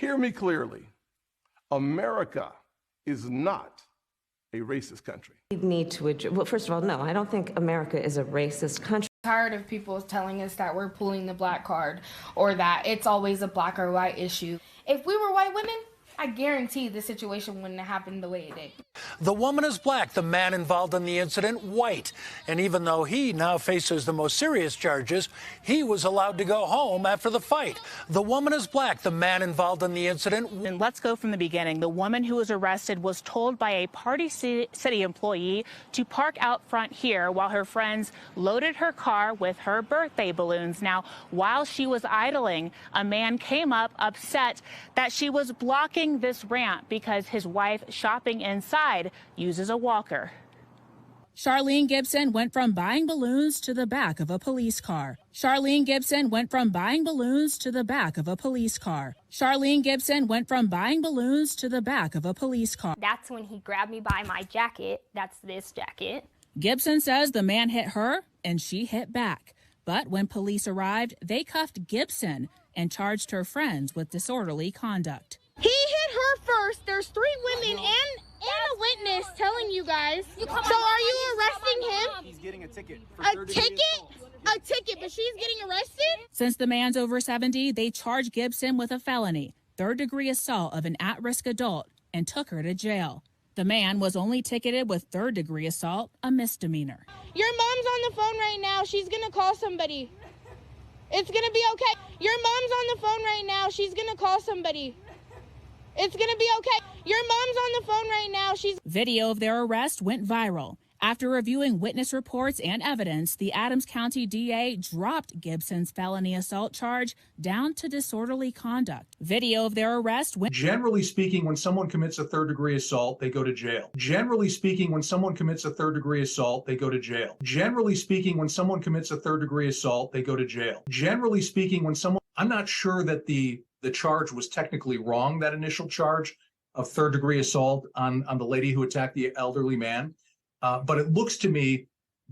Hear me clearly. America is not a racist country. We need to address, well, first of all, no, I don't think America is a racist country. Tired of people telling us that we're pulling the black card or that it's always a black or white issue. If we were white women, I guarantee the situation wouldn't have happened the way it did. The woman is black, the man involved in the incident white. And even though he now faces the most serious charges, he was allowed to go home after the fight. The woman is black, the man involved in the incident. And let's go from the beginning. The woman who was arrested was told by a Party City employee to park out front here while her friends loaded her car with her birthday balloons. Now, while she was idling, a man came up upset that she was blocking this ramp because his wife shopping inside uses a walker. Charlene Gibson went from buying balloons to the back of a police car. Charlene Gibson went from buying balloons to the back of a police car. Charlene Gibson went from buying balloons to the back of a police car. That's when he grabbed me by my jacket. That's this jacket. Gibson says the man hit her and she hit back. But when police arrived, they cuffed Gibson and charged her friends with disorderly conduct. He hit her first. There's 3 women and a witness telling you guys. So are you arresting him? He's getting a ticket. A ticket? A ticket, but she's getting arrested? Since the man's over 70, they charged Gibson with a felony, 3rd-degree assault of an at-risk adult, and took her to jail. The man was only ticketed with 3rd-degree assault, a misdemeanor. Your mom's on the phone right now. She's going to call somebody. It's going to be okay. Your mom's on the phone right now. She's going to call somebody. It's going to be okay. Your mom's on the phone right now. Video of their arrest went viral. After reviewing witness reports and evidence, the Adams County DA dropped Gibson's felony assault charge down to disorderly conduct. Video of their arrest went... Generally speaking, when someone commits a 3rd-degree assault, they go to jail. Generally speaking, when someone commits a 3rd-degree assault, they go to jail. Generally speaking, when someone commits a 3rd-degree assault, they go to jail. Generally speaking, when someone... I'm not sure that the charge was technically wrong, that initial charge of 3rd-degree assault on the lady who attacked the elderly man. But it looks to me,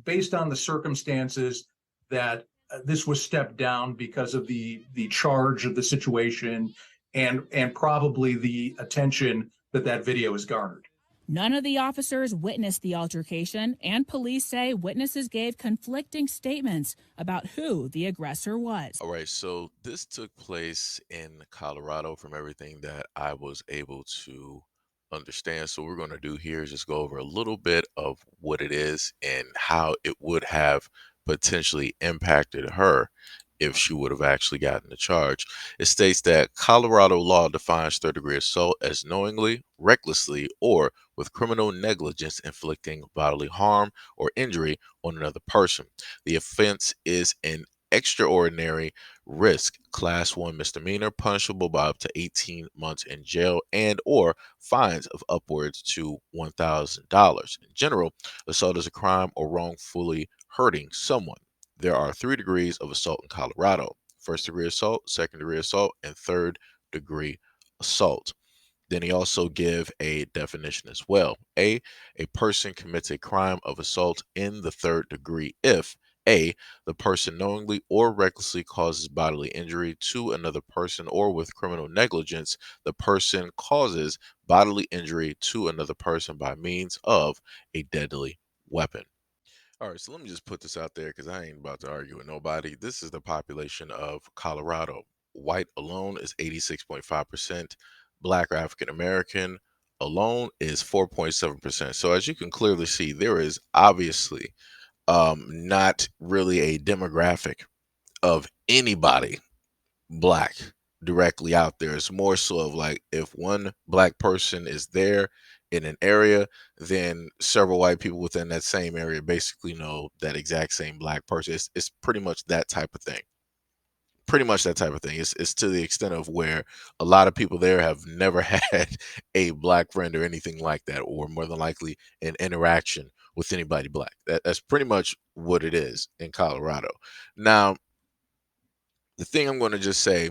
based on the circumstances, that this was stepped down because of the charge of the situation and probably the attention that video has garnered. None of the officers witnessed the altercation, and police say witnesses gave conflicting statements about who the aggressor was. All right, so this took place in Colorado from everything that I was able to understand. So what we're going to do here is just go over a little bit of what it is and how it would have potentially impacted her if she would have actually gotten the charge. It states that Colorado law defines 3rd-degree assault as knowingly, recklessly, or with criminal negligence inflicting bodily harm or injury on another person. The offense is an extraordinary risk, class 1 misdemeanor, punishable by up to 18 months in jail and or fines of upwards to $1,000. In general, assault is a crime or wrongfully hurting someone. There are 3 degrees of assault in Colorado: 1st-degree assault, 2nd-degree assault, and 3rd-degree assault. Then he also give a definition as well. A person commits a crime of assault in the 3rd degree if A, the person knowingly or recklessly causes bodily injury to another person, or with criminal negligence, the person causes bodily injury to another person by means of a deadly weapon. All right, so let me just put this out there because I ain't about to argue with nobody. This is the population of Colorado. White alone is 86.5%. Black or African American alone is 4.7%. So as you can clearly see, there is obviously not really a demographic of anybody black directly out there. It's more so of like, if one black person is there in an area, then several white people within that same area basically know that exact same black person. It's pretty much that type of thing. Pretty much that type of thing. It's to the extent of where a lot of people there have never had a black friend or anything like that, or more than likely an interaction with anybody black. That's pretty much what it is in Colorado. Now, the thing I'm going to just say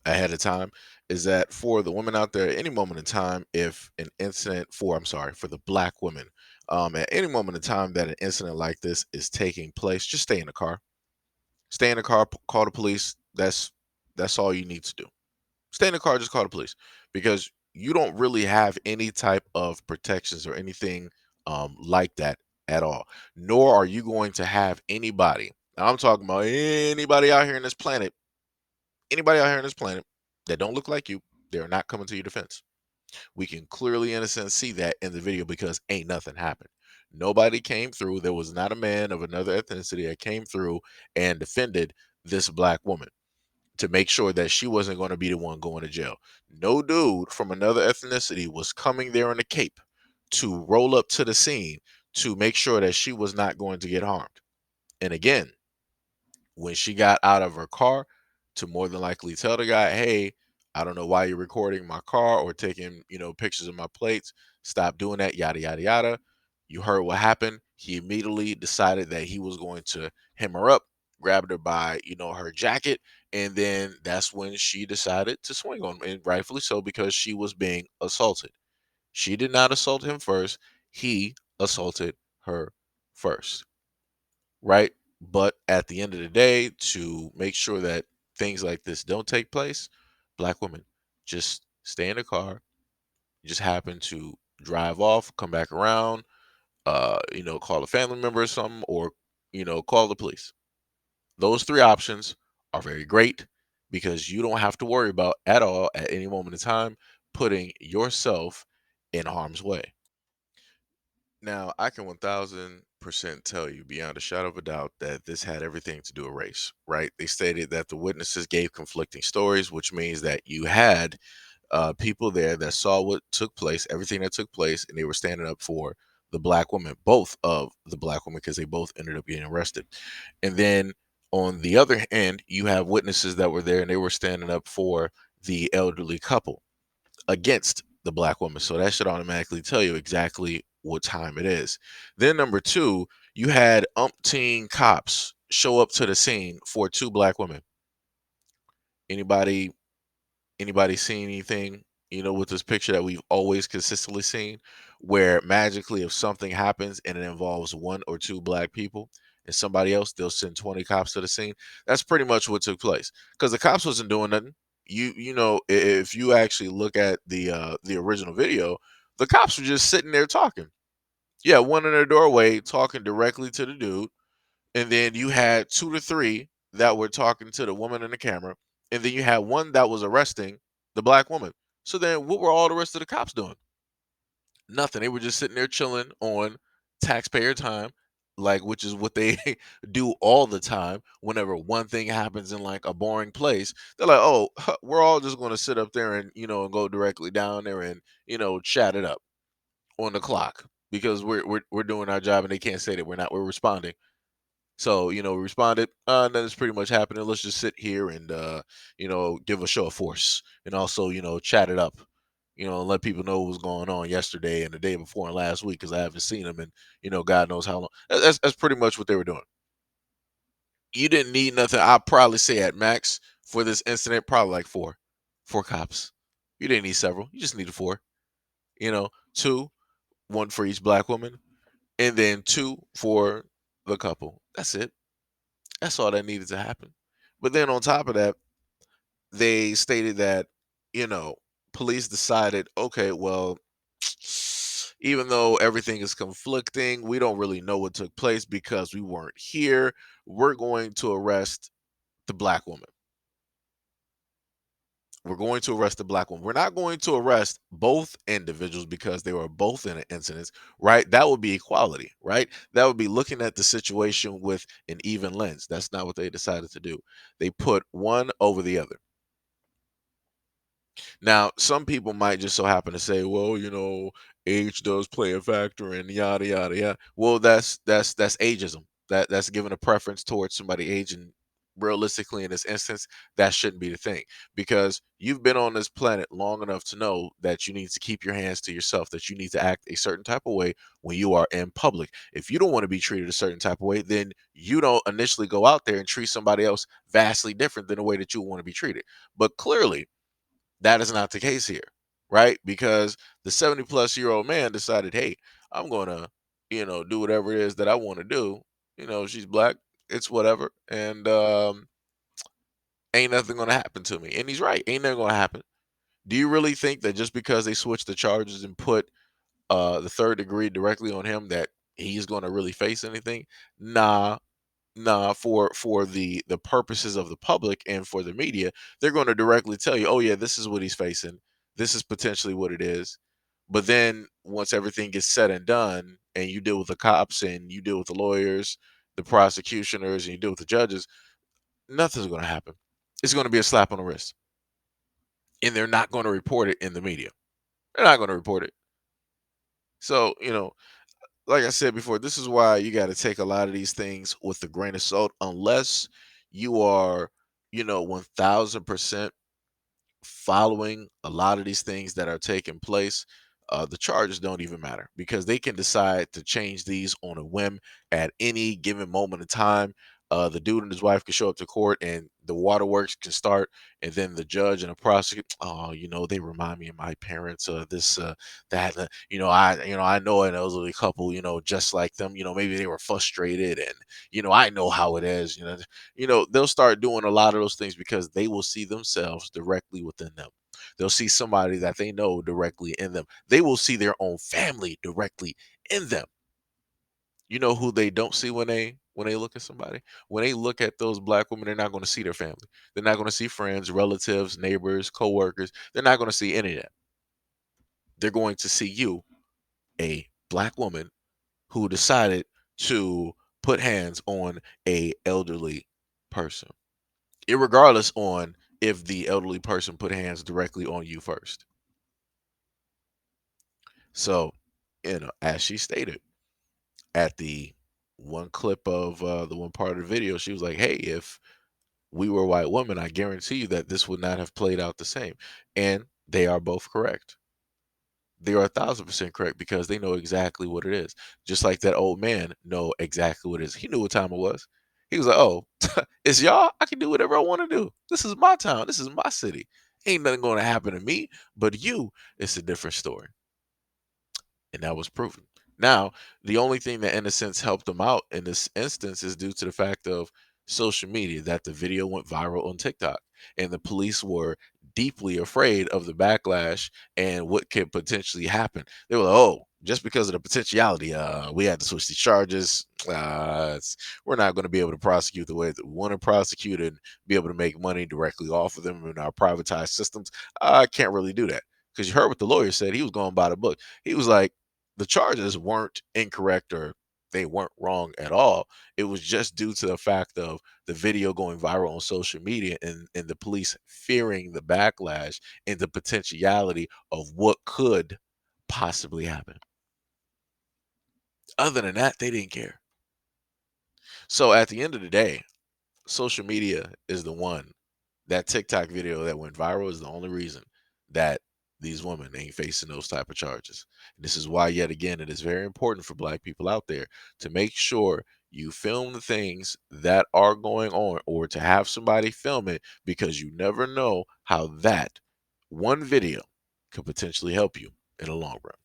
ahead of time is that for the women out there, at any moment in time, if an incident for the black women, at any moment in time that an incident like this is taking place, just stay in the car. Stay in the car, call the police. That's all you need to do. Stay in the car, just call the police, because you don't really have any type of protections or anything like that at all. Nor are you going to have anybody. Now, I'm talking about anybody out here in this planet, anybody out here in this planet that don't look like you. They're not coming to your defense. We can clearly, in a sense, see that in the video because ain't nothing happened. Nobody came through. There was not a man of another ethnicity that came through and defended this black woman to make sure that she wasn't going to be the one going to jail. No dude from another ethnicity was coming there in a cape to roll up to the scene to make sure that she was not going to get harmed. And again, when she got out of her car, to more than likely tell the guy, hey, I don't know why you're recording my car or taking, pictures of my plates. Stop doing that, yada, yada, yada. You heard what happened. He immediately decided that he was going to hem her up, grabbed her by, her jacket. And then that's when she decided to swing on him, and rightfully so, because she was being assaulted. She did not assault him first. He assaulted her first, right? But at the end of the day, to make sure that things like this don't take place, black women just stay in the car. Just happen to drive off, come back around, call a family member or something, or call the police. Those three options are very great because you don't have to worry about at all at any moment in time putting yourself in harm's way. Now, I can 1000% tell you beyond a shadow of a doubt that this had everything to do with race, right? They stated that the witnesses gave conflicting stories, which means that you had people there that saw what took place, everything that took place, and they were standing up for the black woman, both of the black women, because they both ended up getting arrested. And then on the other hand, you have witnesses that were there and they were standing up for the elderly couple against the black woman. So that should automatically tell you exactly what time it is. Then number two, you had umpteen cops show up to the scene for two black women. Anybody seen anything, with this picture that we've always consistently seen, where magically if something happens and it involves one or two black people and somebody else, they'll send 20 cops to the scene? That's pretty much what took place because the cops wasn't doing nothing. If you actually look at the original video, the cops were just sitting there talking. Yeah, one in their doorway talking directly to the dude, and then you had two to three that were talking to the woman in the camera, and then you had one that was arresting the black woman. So then what were all the rest of the cops doing? Nothing. They were just sitting there chilling on taxpayer time, like, which is what they do all the time whenever one thing happens in like a boring place. They're like, oh, we're all just going to sit up there and and go directly down there and chat it up on the clock because we're doing our job and they can't say that we're responding. So, we responded, and it's pretty much happening. Let's just sit here and, give a show of force and also, chat it up, and let people know what was going on yesterday and the day before and last week because I haven't seen them and, God knows how long. That's pretty much what they were doing. You didn't need nothing. I'd probably say at max for this incident, probably like four cops. You didn't need several. You just needed four, two, one for each black woman, and then two for the couple. That's it. That's all that needed to happen. But then on top of that, they stated that, you know, police decided, okay, well, even though everything is conflicting, we don't really know what took place because we weren't here. We're going to arrest the black woman. We're going to arrest the black woman. We're not going to arrest both individuals because they were both in an incident, right? That would be equality, right? That would be looking at the situation with an even lens. That's not what they decided to do. They put one over the other. Now, some people might just so happen to say, well, age does play a factor and yada yada yada. Well, that's ageism. That's giving a preference towards somebody age, and realistically in this instance, that shouldn't be the thing because you've been on this planet long enough to know that you need to keep your hands to yourself, that you need to act a certain type of way when you are in public. If you don't want to be treated a certain type of way, then you don't initially go out there and treat somebody else vastly different than the way that you want to be treated. But clearly, that is not the case here, right? Because the 70-plus-year-old man decided, hey, I'm going to, do whatever it is that I want to do. She's black. It's whatever. And Ain't nothing gonna happen to me. And he's right. Ain't nothing gonna happen. Do you really think that just because they switched the charges and put the third degree directly on him that he's gonna really face anything? Nah, nah. For the purposes of the public and for the media, they're gonna directly tell you, oh yeah, this is what he's facing. This is potentially what it is. But then once everything gets said and done, and you deal with the cops and you deal with the lawyers, the prosecutioners, and you deal with the judges, nothing's gonna happen. It's gonna be a slap on the wrist. And they're not gonna report it in the media. They're not gonna report it. So, like I said before, this is why you got to take a lot of these things with a grain of salt, unless you are, 1000% following a lot of these things that are taking place. The charges don't even matter because they can decide to change these on a whim at any given moment in time. The dude and his wife can show up to court and the waterworks can start, and then the judge and the prosecutor, oh, they remind me of my parents, this, that, I know an elderly couple, just like them, maybe they were frustrated, and, I know how it is, they'll start doing a lot of those things because they will see themselves directly within them. They'll see somebody that they know directly in them. They will see their own family directly in them. You know who they don't see when they look at somebody? When they look at those black women, they're not going to see their family. They're not going to see friends, relatives, neighbors, coworkers. They're not going to see any of that. They're going to see you, a black woman who decided to put hands on a elderly person, irregardless on if the elderly person put hands directly on you first. So, as she stated at the one clip of the one part of the video, she was like, hey, if we were white women, I guarantee you that this would not have played out the same. And they are both correct. They are 1000% correct because they know exactly what it is. Just like that old man know exactly what it is. He knew what time it was. He was like, oh, it's y'all. I can do whatever I want to do. This is my town. This is my city. Ain't nothing going to happen to me, but you, it's a different story. And that was proven. Now, the only thing that, in a sense, helped them out in this instance is due to the fact of social media, that the video went viral on TikTok, and the police were deeply afraid of the backlash and what could potentially happen. They were like, oh, just because of the potentiality, we had to switch the charges. We're not going to be able to prosecute the way that we want to prosecute and be able to make money directly off of them in our privatized systems. I can't really do that. Because you heard what the lawyer said. He was going by the book. He was like, the charges weren't incorrect or they weren't wrong at all. It was just due to the fact of the video going viral on social media and the police fearing the backlash and the potentiality of what could possibly happen. Other than that, they didn't care. So at the end of the day, social media is the one. That TikTok video that went viral is the only reason that these women ain't facing those type of charges. And this is why, yet again, it is very important for black people out there to make sure you film the things that are going on, or to have somebody film it, because you never know how that one video could potentially help you in the long run.